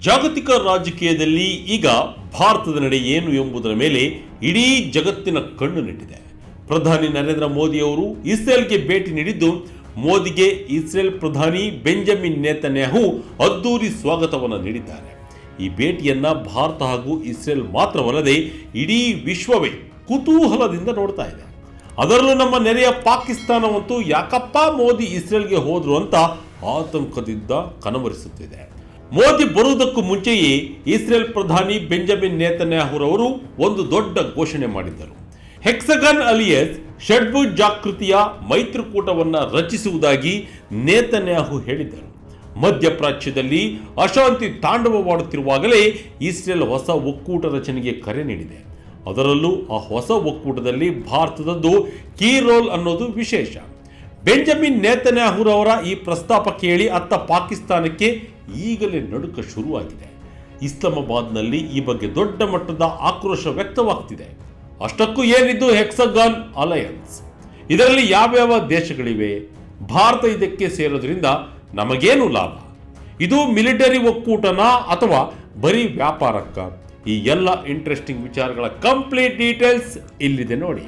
ಜಾಗತಿಕ ರಾಜಕೀಯದಲ್ಲಿ ಈಗ ಭಾರತದ ನಡೆ ಏನು ಎಂಬುದರ ಮೇಲೆ ಇಡೀ ಜಗತ್ತಿನ ಕಣ್ಣು ನೆಟ್ಟಿದೆ. ಪ್ರಧಾನಿ ನರೇಂದ್ರ ಮೋದಿ ಅವರು ಇಸ್ರೇಲ್ಗೆ ಭೇಟಿ ನೀಡಿದ್ದು, ಮೋದಿಗೆ ಇಸ್ರೇಲ್ ಪ್ರಧಾನಿ ಬೆಂಜಮಿನ್ ನೇತನ್ಯಾಹು ಅದ್ದೂರಿ ಸ್ವಾಗತವನ್ನು ನೀಡಿದ್ದಾರೆ. ಈ ಭೇಟಿಯನ್ನ ಭಾರತ ಹಾಗೂ ಇಸ್ರೇಲ್ ಮಾತ್ರವಲ್ಲದೆ ಇಡೀ ವಿಶ್ವವೇ ಕುತೂಹಲದಿಂದ ನೋಡ್ತಾ ಇದೆ. ಅದರಲ್ಲೂ ನಮ್ಮ ನೆರೆಯ ಪಾಕಿಸ್ತಾನವಂತೂ ಯಾಕಪ್ಪ ಮೋದಿ ಇಸ್ರೇಲ್ಗೆ ಹೋದ್ರು ಅಂತ ಆತಂಕದಿಂದ ಕನವರಿಸುತ್ತಿದೆ. ಮೋದಿ ಬರುವುದಕ್ಕೂ ಮುಂಚೆಯೇ ಇಸ್ರೇಲ್ ಪ್ರಧಾನಿ ಬೆಂಜಮಿನ್ ನೇತನ್ಯಾಹುರವರು ಒಂದು ದೊಡ್ಡ ಘೋಷಣೆ ಮಾಡಿದ್ದರು. ಹೆಕ್ಸಗನ್ ಅಲಿಯಸ್ ಷಡ್ಭುಜಾಕೃತಿಯ ಮೈತ್ರಿಕೂಟವನ್ನು ರಚಿಸುವುದಾಗಿ ನೇತನ್ಯಾಹು ಹೇಳಿದ್ದರು. ಮಧ್ಯಪ್ರಾಚ್ಯದಲ್ಲಿ ಅಶಾಂತಿ ತಾಂಡವವಾಡುತ್ತಿರುವಾಗಲೇ ಇಸ್ರೇಲ್ ಹೊಸ ಒಕ್ಕೂಟ ರಚನೆಗೆ ಕರೆ ನೀಡಿದೆ. ಅದರಲ್ಲೂ ಆ ಹೊಸ ಒಕ್ಕೂಟದಲ್ಲಿ ಭಾರತದದ್ದು ಕೀ ರೋಲ್ ಅನ್ನೋದು ವಿಶೇಷ. ಬೆಂಜಮಿನ್ ನೇತನ್ಯಾಹುರವರ ಈ ಪ್ರಸ್ತಾಪ ಕೇಳಿ ಅತ್ತ ಪಾಕಿಸ್ತಾನಕ್ಕೆ ಈಗಲೇ ನಡುಕ ಶುರುವಾಗಿದೆ. ಇಸ್ಲಾಮಾಬಾದ್ನಲ್ಲಿ ಈ ಬಗ್ಗೆ ದೊಡ್ಡ ಮಟ್ಟದ ಆಕ್ರೋಶ ವ್ಯಕ್ತವಾಗ್ತಿದೆ. ಅಷ್ಟಕ್ಕೂ ಏನಿದ್ದು ಹೆಕ್ಸಗಾನ್ ಅಲಯನ್ಸ್, ಇದರಲ್ಲಿ ಯಾವ್ಯಾವ ದೇಶಗಳಿವೆ? ಭಾರತ ಇದಕ್ಕೆ ಸೇರೋದ್ರಿಂದ ನಮಗೇನು ಲಾಭ? ಇದು ಮಿಲಿಟರಿ ಒಕ್ಕೂಟನಾ ಅಥವಾ ಬರೀ ವ್ಯಾಪಾರಕ್ಕ? ಈ ಎಲ್ಲ ಇಂಟ್ರೆಸ್ಟಿಂಗ್ ವಿಚಾರಗಳ ಕಂಪ್ಲೀಟ್ ಡೀಟೇಲ್ಸ್ ಇಲ್ಲಿದೆ ನೋಡಿ.